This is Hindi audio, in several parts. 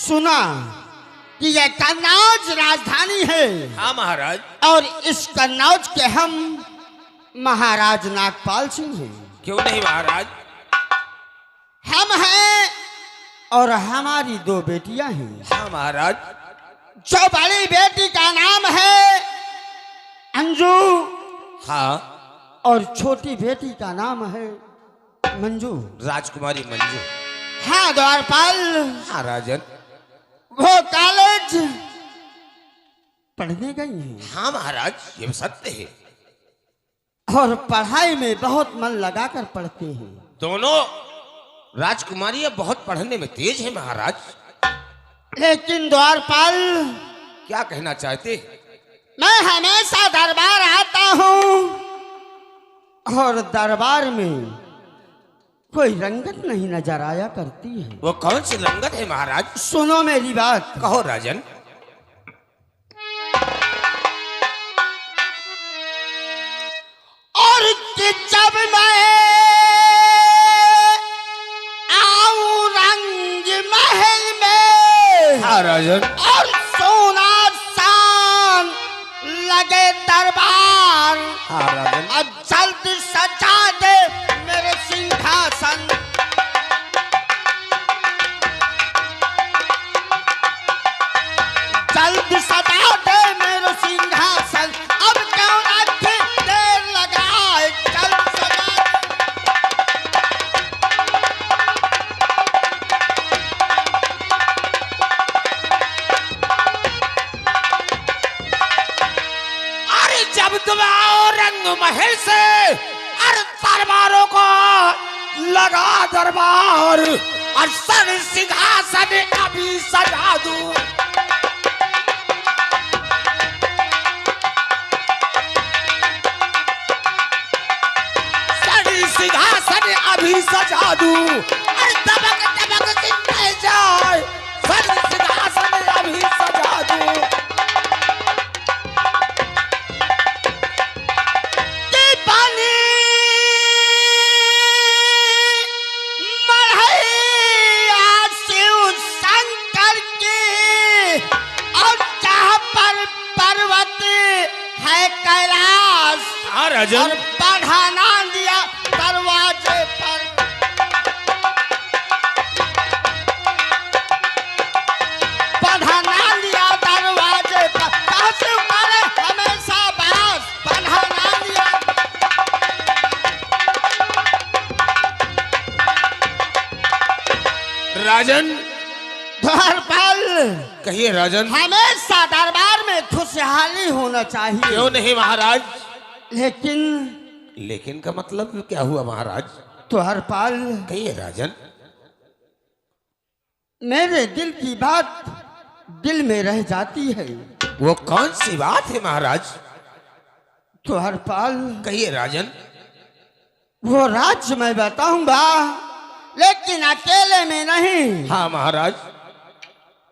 सुना कि यह कन्नौज राजधानी है। हाँ महाराज। और इस कन्नौज के हम महाराज नागपाल सिंह हैं। क्यों नहीं महाराज? हम हैं और हमारी दो बेटियां हैं। हाँ महाराज। जो बड़ी बेटी का नाम है अंजू, हाँ, और छोटी बेटी का नाम है मंजू, राजकुमारी मंजू। हाँ द्वारपाल। हाँ राजन। वो कॉलेज पढ़ने गई हैं। हाँ महाराज, ये सत्य है। और पढ़ाई में बहुत मन लगाकर पढ़ते हैं। दोनों राजकुमारियां बहुत पढ़ने में तेज है महाराज। लेकिन द्वारपाल, क्या कहना चाहते? मैं हमेशा दरबार आता हूँ और दरबार में कोई रंगत नहीं नजर आया करती है। वो कौन सी रंगत है महाराज? सुनो मेरी बात। कहो राजन। और कि जब मैं आऊं रंग महल में, हाँ राजन। और सोना सान लगे दरबार, हाँ राजन। और जल्द सजा दे मेरे सिंहासन, जल्द सजा दे मेरे सिंहासन। अब क्यों रखी देर लगाए, जल्द सजा अरे जब तुम आओ रंग महल से, अरे दरबारों को लगा दरबार, और सर सिंहासन अभी सजा दूं। सर सिंहासन अभी सजा दूं, अरे दबक दबक जिंदे जाए, सर सिंहासन अभी सजा दूं। राजन। और बढ़ाना दिया दरवाजे पर, बढ़ाना दिया दरवाजे पर, कैसे मारे हमेशा बास, बढ़ाना दिया। राजन। द्वारपाल, कहिए राजन। हमेशा दरबार में खुशहाली होना चाहिए। क्यों नहीं महाराज? लेकिन का मतलब क्या हुआ महाराज? द्वारपाल, कहिए राजन। मेरे दिल की बात दिल में रह जाती है। वो कौन सी बात है महाराज? द्वारपाल, कहिए राजन। वो राज मैं बताऊंगा, लेकिन अकेले में नहीं। हाँ महाराज।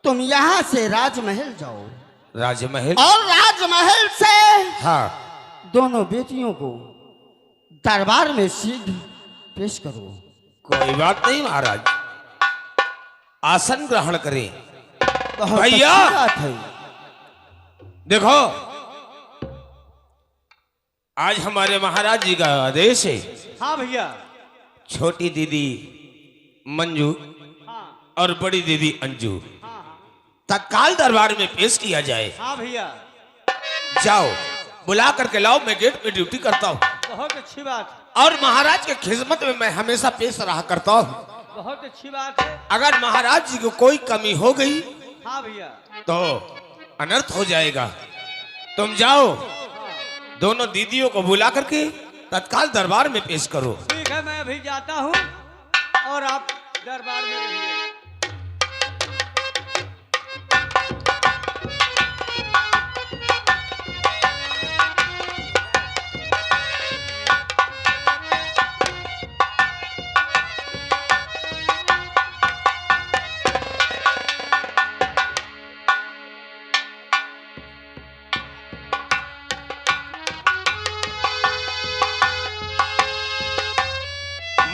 तुम यहाँ से राजमहल जाओ। राजमहल? और राजमहल से हाँ, दोनों बेटियों को दरबार में सीध पेश करो। कोई बात नहीं महाराज, आसन ग्रहण करें। बहुत भैया अच्छी बात है। देखो, आज हमारे महाराज जी का आदेश है। हाँ भैया। छोटी दीदी मंजू और बड़ी दीदी अंजू तत्काल दरबार में पेश किया जाए। हाँ भैया। जाओ, बुला करके लाओ, मैं गेट पे ड्यूटी करता हूँ। बहुत अच्छी बात। और महाराज के खिदमत में मैं हमेशा पेश रहा करता हूँ। बहुत अच्छी बात है। अगर महाराज जी को कोई कमी हो गई, हाँ भैया, तो अनर्थ हो जाएगा। तुम जाओ, दोनों दीदियों को बुला करके तत्काल दरबार में पेश करो। ठीक है, मैं अभी जाता हूँ और आप दरबार में रहिए।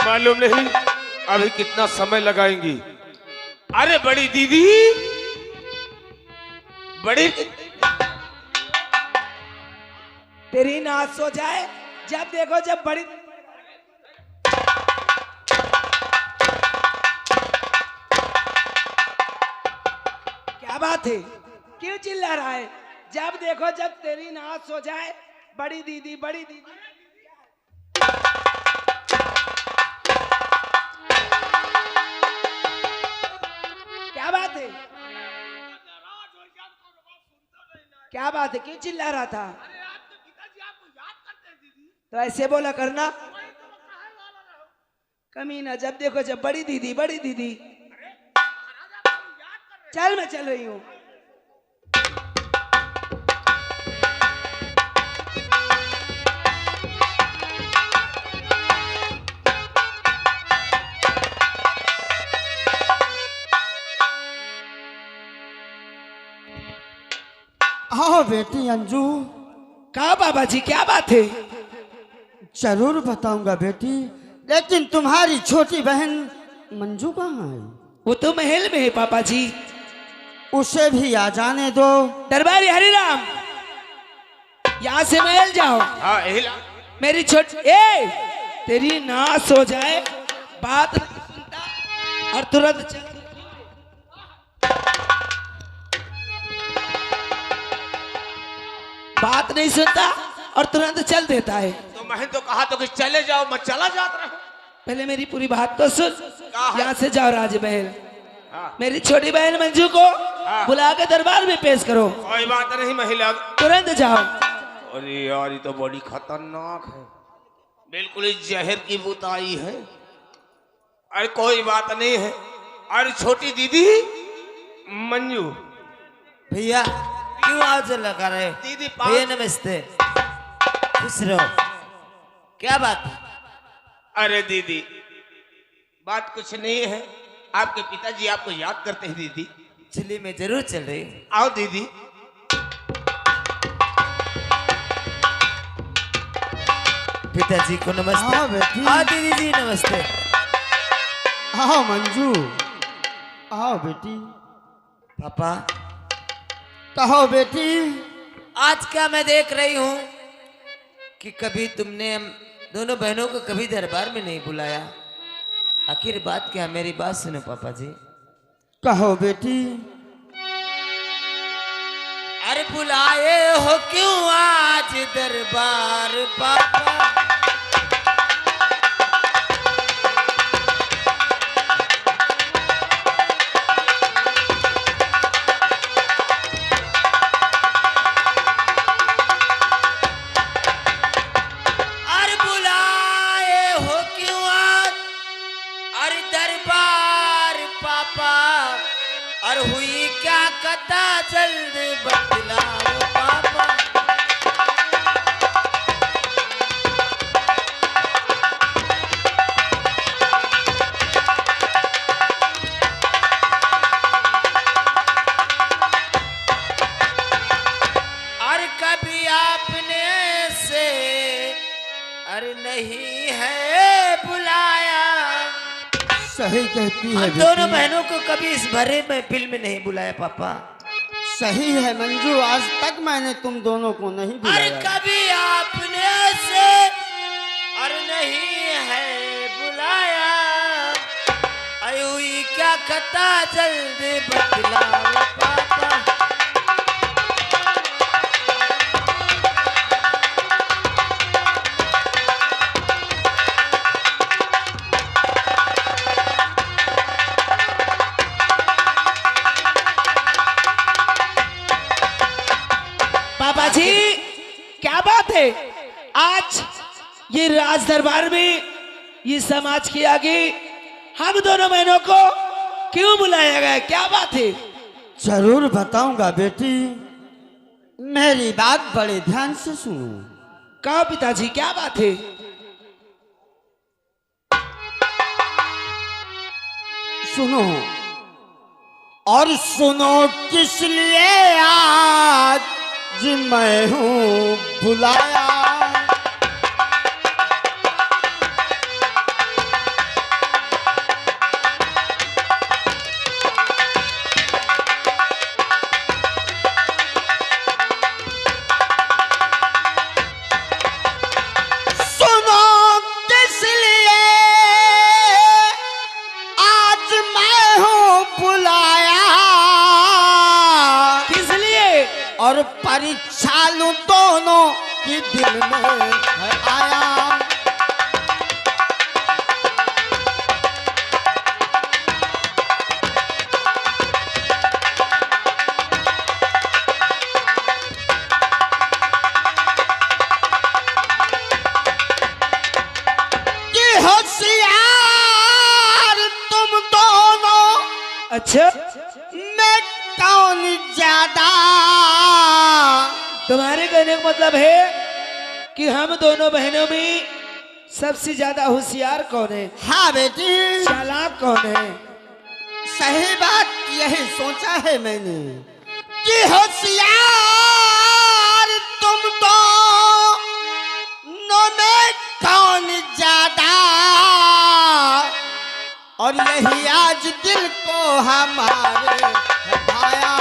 मालूम नहीं अभी कितना समय लगाएंगी। अरे बड़ी दीदी, बड़ी तेरी नाच सो जाए जब देखो जब बड़ी। क्या बात है, क्यों चिल्ला रहा है? जब देखो जब तेरी नाच सो जाए, बड़ी दीदी बड़ी दीदी। क्या बात है, क्या बात है, क्यों चिल्ला रहा था? तो ऐसे बोला करना। कमीना, जब देखो जब बड़ी दीदी बड़ी दीदी। चल मैं चल रही हूँ। हाँ बेटी अंजू। कहा बाबा जी, क्या बात है? जरूर बताऊंगा बेटी, लेकिन तुम्हारी छोटी बहन मंजू कहाँ है? वो तो महल में है पापा जी। उसे भी आ जाने दो। दरबारी हरिराम, यहाँ से महल जाओ। हाँ हिला। मेरी तेरी नाश हो जाए, बात नहीं सुनता और तुरंत चल। बात नहीं सुनता और तुरंत चल देता है। तो मैं तो कहा तो कि चले जाओ, मैं चला जाता रहा। पहले मेरी पूरी बात तो सुन। है? यहाँ से जाओ राजमहल। हाँ। मेरी छोटी बहन मंजू को बुला के दरबार में पेश करो। कोई बात नहीं महिला। तुरंत जाओ। अरे यार ये तो बड़ी खतरनाक है, बिल्कुल ही जहर की बुताई है। अरे कोई बात नहीं है। अरे छोटी दीदी मंजू। भैया क्यों आज लगा रहे? दीदी भैया नमस्ते, खुश रहो। क्या बात है? अरे दीदी बात कुछ नहीं है, आपके पिताजी आपको याद करते हैं दीदी। चलिए मैं जरूर चल रही हूँ। आओ दीदी। पिताजी को नमस्ते। हाँ बेटी। हाँ दीदी जी नमस्ते। हाँ मंजू, आओ बेटी। पापा कहो बेटी। आज क्या मैं देख रही हूँ कि कभी तुमने हम दोनों बहनों को कभी दरबार में नहीं बुलाया। आखिर बात क्या? मेरी बात सुनो पापा जी। कहो बेटी। अरे बुलाए हो क्यों आज दरबार पापा? अरे बुलाए हो क्यों आज अरे दरबार पापा? और हुई क्या कथा जल्द बतलाओ पापा। और कभी आपने से अरे नहीं है बुलाया। सही कहती है हम बेटी। दोनों बहनों को कभी इस भरे महफिल में नहीं बुलाया पापा। सही है मंजू, आज तक मैंने तुम दोनों को नहीं अरे बुलाया। कभी आपने से अरे नहीं है बुलाया। हुई क्या कथा जल्द बतलाओ पापा। पापा जी क्या बात है? आज ये राज दरबार में ये समाज के आगे हम दोनों बहनों को क्यों बुलाया गया? क्या बात है? जरूर बताऊंगा बेटी, मेरी बात बड़े ध्यान से सुनो। कहो पिताजी क्या बात है? सुनो और सुनो किस लिए आज मैं हूँ बुलाया। और परीक्षा लूं दोनों की दिल में है आया। कि होशियार तुम दोनों अच्छा, में कौन ज्यादा। तुम्हारे कहने का मतलब है कि हम दोनों बहनों में सबसे ज्यादा होशियार कौन है, हाँ बेटी, चालाक कौन है? सही बात यही सोचा है मैंने कि होशियार तुम दोनों में कौन ज्यादा। और यही आज दिल को हमारे भाया।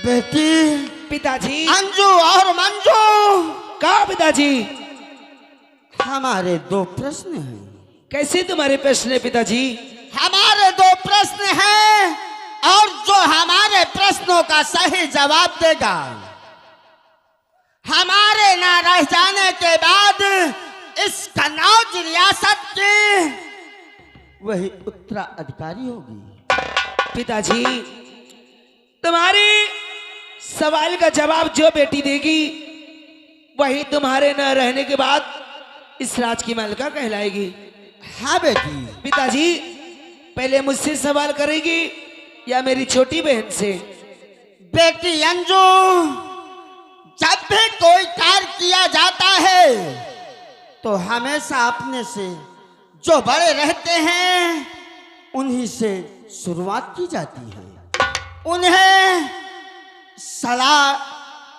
बेटी, पिताजी, अंजू और मंजू, कहा पिताजी? हमारे दो प्रश्न हैं। कैसे तुम्हारे प्रश्न है पिताजी? हमारे दो प्रश्न हैं और जो हमारे प्रश्नों का सही जवाब देगा, हमारे ना रह जाने के बाद इस कन्नौज रियासत की वही उत्तराधिकारी होगी। पिताजी, तुम्हारे सवाल का जवाब जो बेटी देगी वही तुम्हारे न रहने के बाद इस राज की मालिका कहलाएगी। हाँ बेटी। पिताजी, पहले मुझसे सवाल करेगी या मेरी छोटी बहन से? बेटी अंजू, जब भी कोई कार्य किया जाता है तो हमेशा अपने से जो बड़े रहते हैं उन्हीं से शुरुआत की जाती है। उन्हें सलाह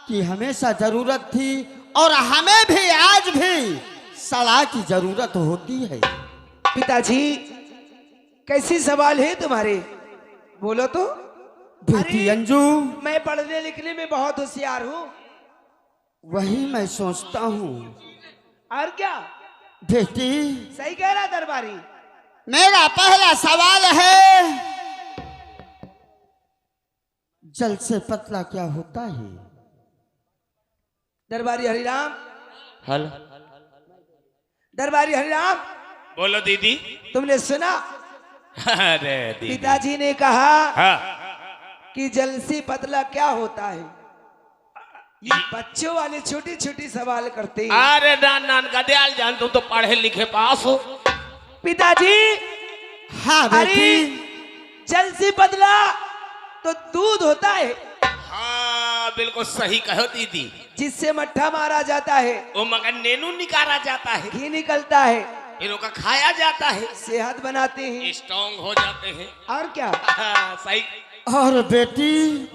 की हमेशा जरूरत थी और हमें भी आज भी सलाह की जरूरत होती है। पिताजी, कैसी सवाल है तुम्हारे? बोलो तो। बेटी अंजू, मैं पढ़ने लिखने में बहुत होशियार हूँ। वही मैं सोचता हूँ। और क्या? बेटी, सही कह रहा दरबारी। मेरा पहला सवाल है, जल से पतला क्या होता है? दरबारी हरिराम, हल दरबारी हरिराम, बोलो दीदी। तुमने सुना? अरे दीदी, पिताजी ने कहा हाँ, कि जल से पतला क्या होता है। ये बच्चों वाले छोटी छोटी सवाल करते हैं। अरे नान गदयाल जान, तुम तो पढ़े लिखे पास हो। पिताजी, हाँ बेटी। जल से पतला तो दूध होता है हाँ बिल्कुल सही कहो दीदी। जिससे मट्ठा मारा जाता है, वो मगर नेनू निकाला जाता है, घी निकलता है, फिर उसका खाया जाता है, सेहत बनाते हैं। स्ट्रॉन्ग हो जाते हैं। और क्या? हाँ, सही। और बेटी,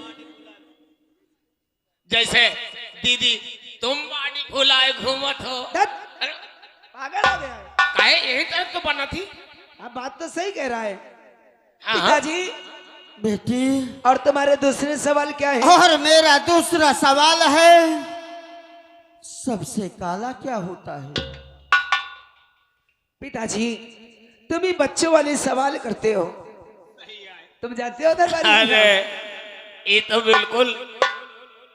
जैसे दीदी तुम बाड़ी फुलाए घूमत हो। धत, अरे, पागल हो गया है। काहे यही तरह तो बना थी। अब बात तो सही कह रहा है हाँ, पिताजी। बेटी, और तुम्हारे दूसरे सवाल क्या है? और मेरा दूसरा सवाल है, सबसे काला क्या होता है? पिताजी, तुम ही बच्चों वाले सवाल करते हो। तुम जानते हो दरबारी अरे ये तो बिल्कुल।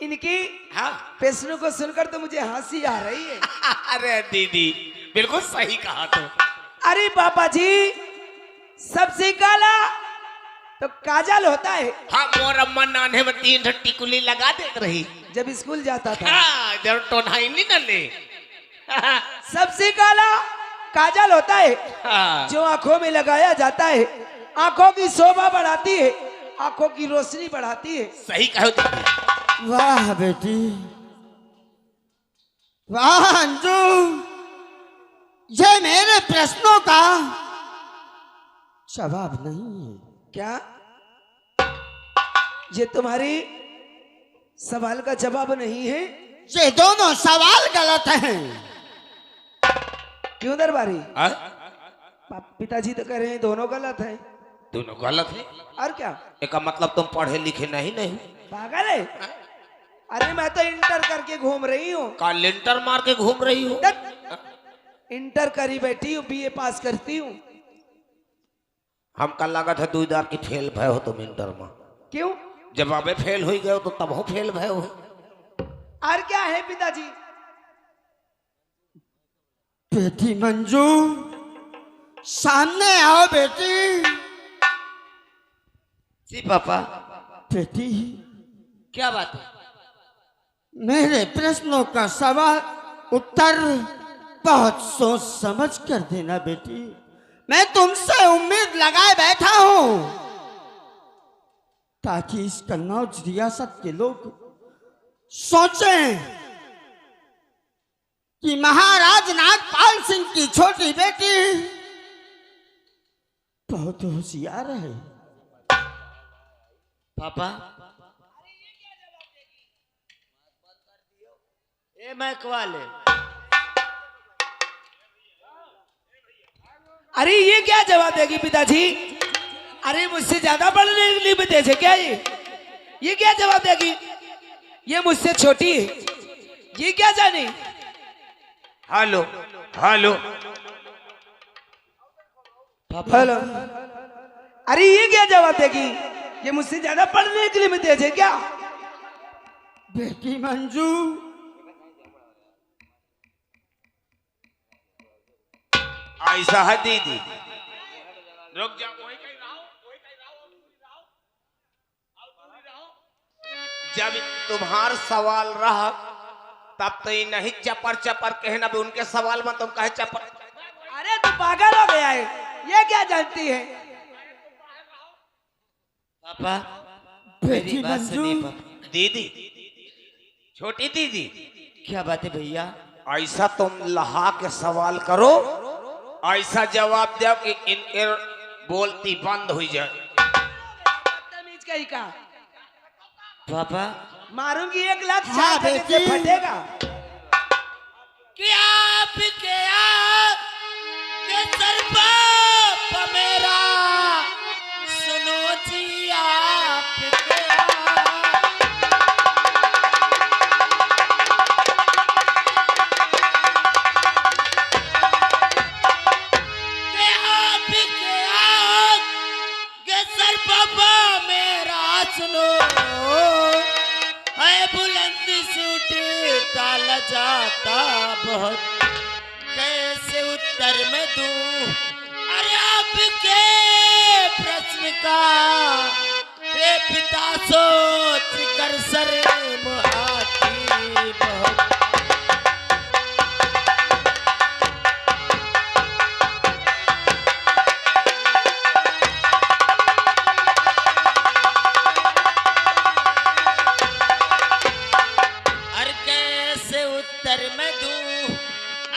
इनकी हाँ प्रश्नों को सुनकर तो मुझे हंसी आ रही है। अरे दीदी बिल्कुल सही कहा तो। अरे पापा जी, सबसे काला तो काजल होता है। हाँ, मोर अम्मा नाने में 3 टिकुली लगा दे रही। जब स्कूल जाता था हाँ, जब टोनाई नहीं न ले। सबसे काला काजल होता है हाँ, जो आंखों में लगाया जाता है, आंखों की शोभा बढ़ाती है, आंखों की रोशनी बढ़ाती है। सही कहो दीदी। वाह बेटी, वाह अंजू, ये मेरे प्रश्नों का जवाब नहीं है। क्या ये तुम्हारी सवाल का जवाब नहीं है? ये दोनों सवाल गलत हैं। क्यों दरबारी? हाँ? पिताजी तो कह रहे हैं दोनों गलत है। दोनों गलत है। और क्या एक मतलब तुम पढ़े लिखे नहीं पागल है? अरे मैं तो इंटर करके घूम रही हूँ। का लिंटर मार के घूम रही हो। इंटर करी बैठी हूँ, बीए पास करती हूँ। हमका लगा था 2 बार की फेल भय हो तुम इंटर में। क्यों? जब अबे फेल हो गए तो तब हो फेल भय हो। और क्या है पिताजी? बेटी मंजू, सामने आओ बेटी। जी पापा। बेटी, क्या बात है? मेरे प्रश्नों का सवाल उत्तर बहुत सोच समझ कर देना बेटी। मैं तुमसे उम्मीद लगाए बैठा हूं ताकि इस कन्नौज रियासत के लोग सोचें कि महाराज नागपाल सिंह की छोटी बेटी बहुत होशियार है। पापा ये मैं कवाल है। अरे ये क्या जवाब देगी पिताजी? अरे मुझसे ज्यादा पढ़ने के लिए तेज है क्या ये क्या जवाब देगी? ये मुझसे छोटी है, ये क्या जाने? Hello hello hello. अरे ये क्या जवाब देगी? ये मुझसे ज्यादा पढ़ने के लिए तेज है क्या? बेटी मंजू, ऐसा है दीदी। रुक जा, वही कहीं रहो। जब तुम्हार सवाल रहा तब तो ये नहीं चपर चपर कहना भी उनके सवाल में तुम कहे चपर। अरे तू पागल हो गया है, ये क्या जानती है? पापा बेटी मेरी बात मंजू, सुनिए पापा। दीदी, छोटी दीदी, क्या बात है भैया? ऐसा तुम लहा के सवाल करो, ऐसा जवाब दो कि इनके बोलती बंद हो जाए। बदतमीज कहीं का। पापा मारूंगी 1 लाख हाँ, चार से बेटी। फटेगा। क्या के सर पर मेरा सुनो जी आप के सर पर मेरा सुनो है बुलंद सूट ताला जाता बहुत कैसे उत्तर में दूं अरे आपके प्रश्न का हे पिता सोच कर शर्म आती बहुत। अरे कैसे उत्तर मैं दूं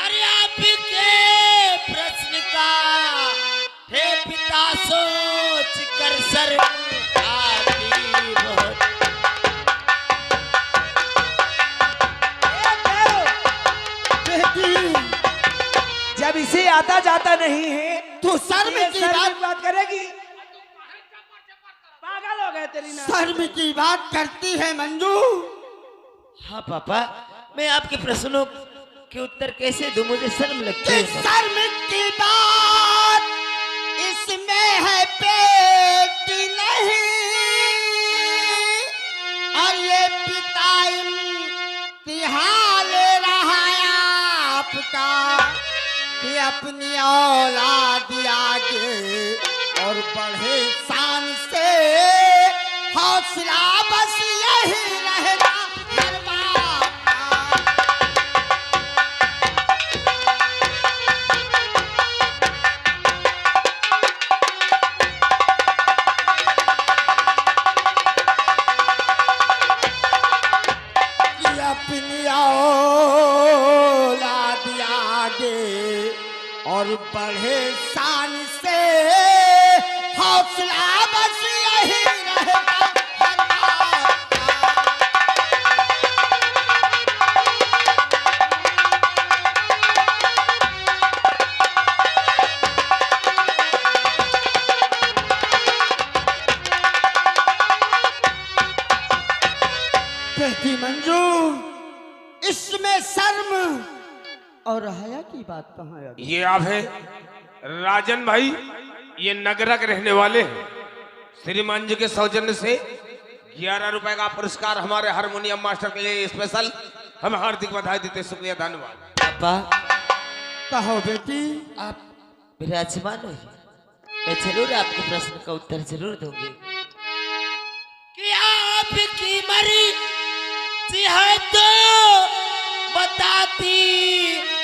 अरे आपके प्रश्न का हे पिता सोच कर शर्म आती बहुत। बेटी, जब इसे आता जाता नहीं है तू शर्म ये की शर्म बात की बात करेगी? पागल हो गए तेरी ना। शर्म की बात करती है मंजू। हाँ पापा, मैं आपके प्रश्नों के उत्तर कैसे दूं? मुझे शर्म लगती कि है। शर्म की बात इसमें है बेटी नहीं, और ये पिता इम्तिहान ले रहा है आपका कि अपनी औलाद आगे और बढ़े शान से हौसला बस यही रहेगा हर बाप का। कि अपनी औलाद आगे और बढ़े शान से हौसला बस यही रहेगा हर बाप का। और हया की बात कहाँ है अभी? ये आप है राजन भाई, ये नगरा के रहने वाले हैं। श्रीमान जी के सौजन्य से 11 रुपए का पुरस्कार हमारे हारमोनियम मास्टर के लिए स्पेशल। हम हार्दिक बधाई देते, शुक्रिया, धन्यवाद। पापा कहो बेटी। आप विराजमान हो, मैं जरूर आपके प्रश्न का उत्तर जरूर दूंगी। कि आपकी मरी है तो बताती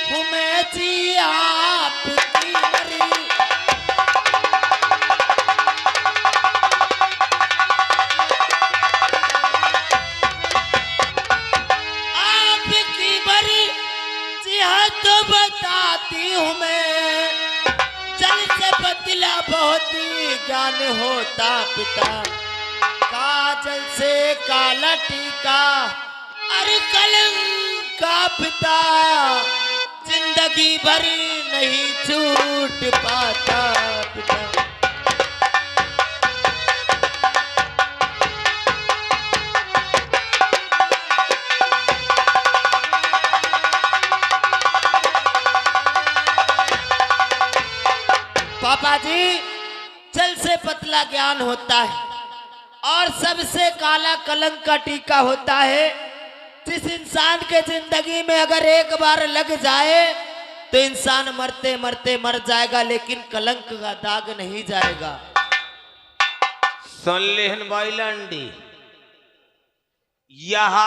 हूँ मैं जी आपकी मरी। आपकी मरी है तो बताती हूँ मैं, जल से बदला बहुत ही ज्ञान होता पिता, काजल से काला टीका अरे कलंक का पिता, जिंदगी भरी नहीं छूट पाता पिता। पापा जी, जल से पतला ज्ञान होता है और सबसे काला कलंक का टीका होता है। जिस इंसान के जिंदगी में अगर एक बार लग जाए तो इंसान मरते मरते मर जाएगा, लेकिन कलंक का दाग नहीं जाएगा। सुन लेहन भाई लंडी, यह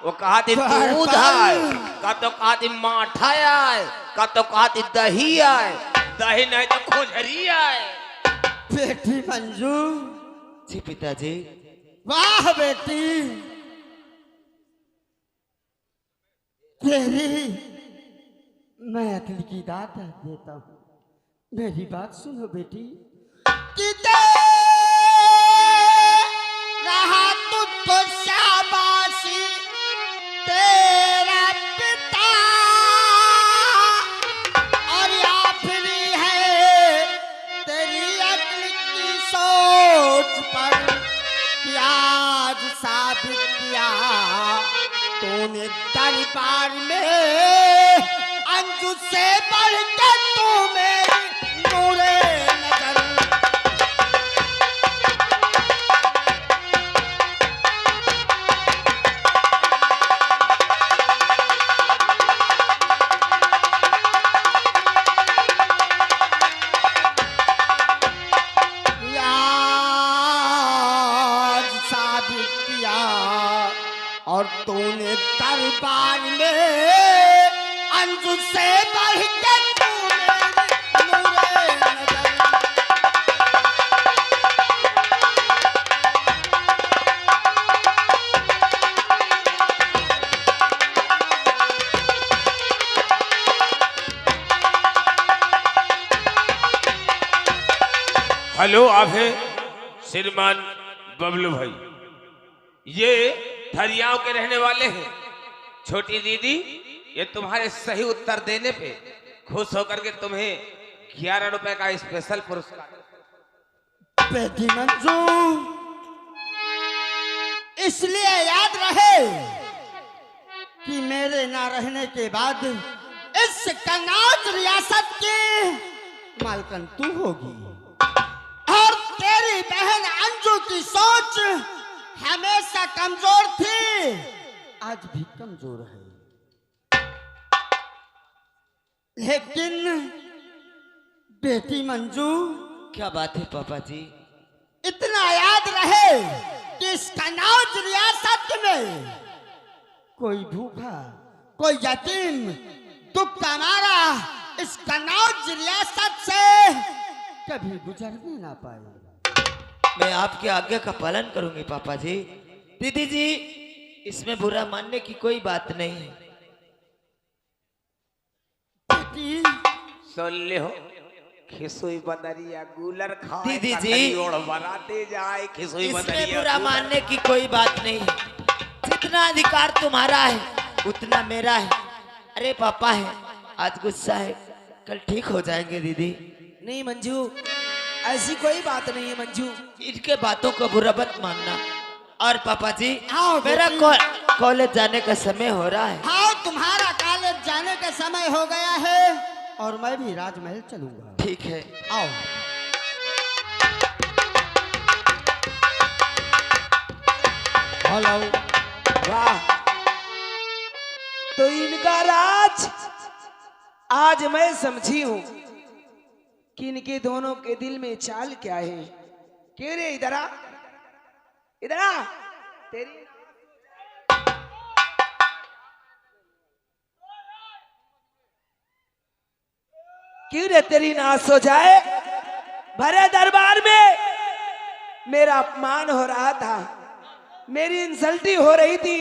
वो कहा थी दूध है, का तो कहा थी माठा है, का तो कहा थी दही है, दही नहीं तो खोजरी है। बेटी मंजू। जी पिताजी। वाह बेटी, तेरी मैं अकल की दात देता हूँ। मेरी बात सुनो बेटी। कि रहा तुझको शाबाशी तेरा पिता, और या फिर है तेरी अकल की सोच पर कि आज साबित किया तूने दरबार में अंजू से बढ़ के तू मेरी नूरे नजर। आज साबित किया और तूने दरबार में अंजू से बढ़ के तू मेरी नूरे नजर। हेलो, आप है श्रीमान बबलू भाई, ये धरियाओं के रहने वाले हैं। छोटी दीदी, ये तुम्हारे सही उत्तर देने पे खुश होकर के तुम्हें 11 रुपए का स्पेशल पुरस्कार। बेटी मंजू, इसलिए याद रहे कि मेरे ना रहने के बाद इस कन्नौज रियासत की मालकन तू होगी, और तेरी बहन अंजू की सोच हमेशा कमजोर थी, आज भी कमजोर है। लेकिन बेटी मंजू, क्या बात है पापा जी? इतना याद रहे कि इस कन्नौज रियासत में कोई भूखा, कोई यतीम दुख का मारा इस कन्नौज रियासत से कभी गुजरने ना पाए। मैं आपकी आज्ञा का पालन करूंगी पापा जी। दीदी जी, इसमें बुरा मानने की कोई बात नहीं है। बेटी, सुन ले हो, खिसोई बदरिया गुलर खाए, दीदी जी, ओढ़ बराते जाए, खिसोई इसमें बदरिया बुरा गुलर। मानने की कोई बात नहीं है। जितना अधिकार तुम्हारा है उतना मेरा है। अरे पापा है, आज गुस्सा है, कल ठीक हो जाएंगे दीदी। नहीं मंजू, ऐसी कोई बात नहीं है मंजू। इनके बातों को बुरा मत मानना। और पापा जी, आओ मेरा बेटी। कॉलेज जाने का समय हो रहा है। हाँ, तुम्हारा कॉलेज जाने के समय हो गया है और मैं भी राजमहल चलूंगा। ठीक है। आओ। हेलो। वाह, तो इनका राज आज मैं समझी हूं कि इनके दोनों के दिल में चाल क्या है। क्यों रे, इधर आ, इधर आ। तेरी क्यों रे तेरी नाश हो जाए। भरे दरबार में मेरा अपमान हो रहा था, मेरी इंसल्टी हो रही थी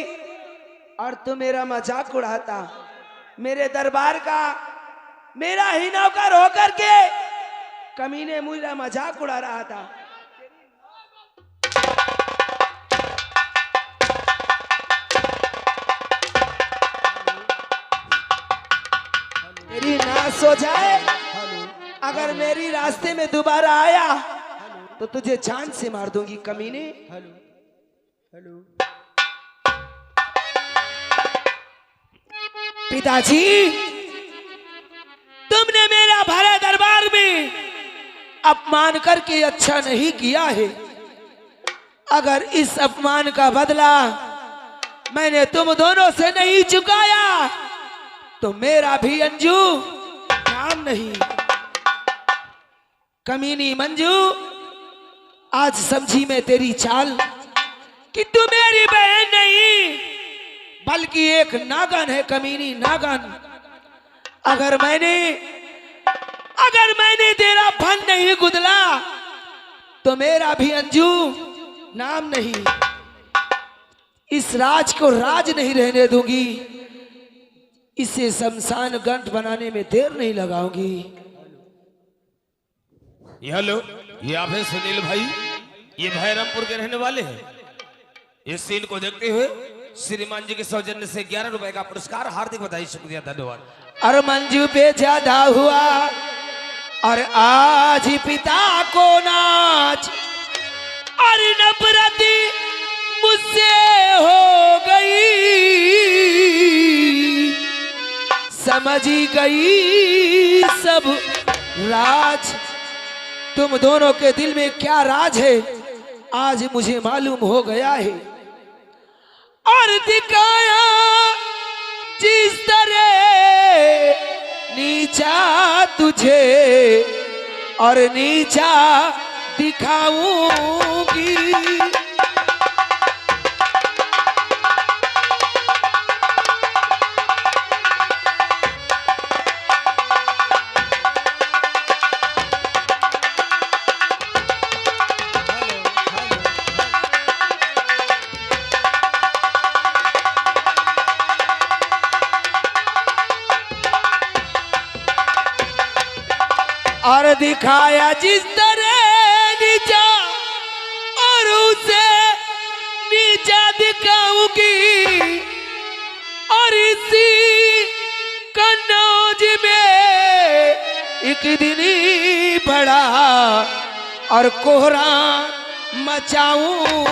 और तू मेरा मजाक उड़ाता। मेरे दरबार का मेरा ही नौकर होकर के कमीने मेरा मजाक उड़ा रहा था। तेरी नाश हो जाए। अगर मेरी रास्ते में दोबारा आया तो तुझे जान से मार दूंगी कमीने। हेलो। हेलो। पिताजी, तुमने मेरा भरे दरबार में अपमान करके अच्छा नहीं किया है। अगर इस अपमान का बदला मैंने तुम दोनों से नहीं चुकाया तो मेरा भी अंजू नाम नहीं। कमीनी मंजू, आज समझी मैं तेरी चाल कि तू मेरी बहन नहीं बल्कि एक नागन है, कमीनी नागन। अगर मैंने तेरा फन नहीं गुदला तो मेरा भी अंजू नाम नहीं। इस राज को राज नहीं रहने दूंगी, इसे शमशान घाट बनाने में देर नहीं लगाऊंगी। हेलो, ये आप हैं सुनील भाई, ये भैरमपुर के रहने वाले हैं। इस सीन को देखते हुए श्रीमान जी के सौजन्य से 11 रुपए का पुरस्कार। हार्दिक बधाई, शुक्रिया, धन्यवाद। और मंजू पे ज्यादा हुआ और आज पिता को नाच और नफरत मुझसे हो गई, समझ गई सब राज। तुम दोनों के दिल में क्या राज है आज मुझे मालूम हो गया है। और दिखाया जिस तरह नीचा तुझे और नीचा दिखाऊंगी। और दिखाया जिस तरह नीचा और उसे नीचा दिखाऊंगी। और इसी कन्नौज में एक दिन ही बड़ा और कोहरा मचाऊंगी।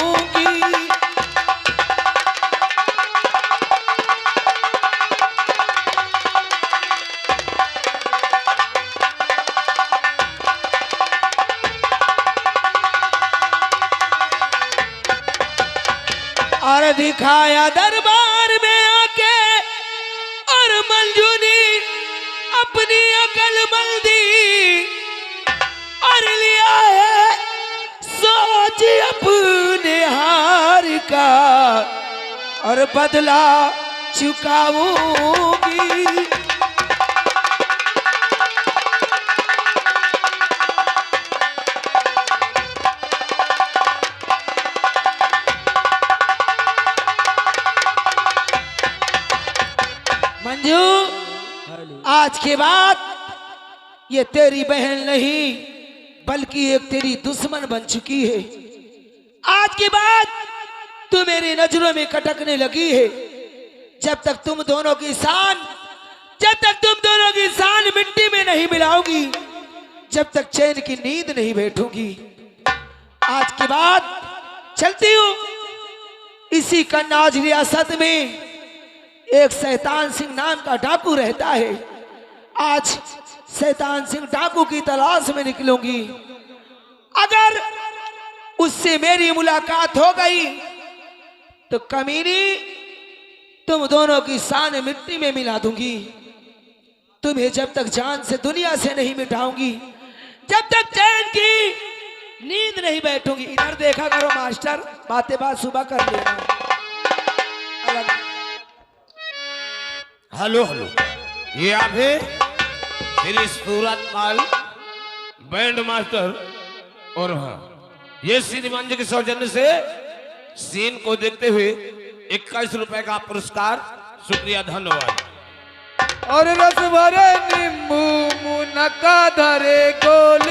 और दिखाया दरबार में आके और मंजू ने अपनी अकल मंदी और लिया है सोच अपने हार का और बदला चुकाऊंगी। मंजू, आज के बाद ये तेरी बहन नहीं बल्कि एक तेरी दुश्मन बन चुकी है। आज के बाद तू मेरी नजरों में कटकने लगी है। जब तक तुम दोनों की शान मिट्टी में नहीं मिलाओगी, जब तक चैन की नींद नहीं बैठूंगी। आज के बाद चलती हूँ इसी कन्नौज रियासत में एक शैतान सिंह नाम का डाकू रहता है। आज शैतान सिंह डाकू की तलाश में निकलूंगी। अगर उससे मेरी मुलाकात हो गई तो कमीनी तुम दोनों की शान मिट्टी में मिला दूंगी। तुम्हें जब तक जान से दुनिया से नहीं मिटाऊंगी, जब तक चैन की नींद नहीं बैठूंगी। इधर देखा करो मास्टर, बातें बात सुबह कर लेना। हेलो हेलो, ये आप है श्री सूरत माल बैंड मास्टर। और हाँ, ये श्रीमान जी के सौजन्य से सीन को देखते हुए 21 रुपए का पुरस्कार। शुक्रिया, धन्यवाद। और रस भरे नींबू मुनक्का धरे गोल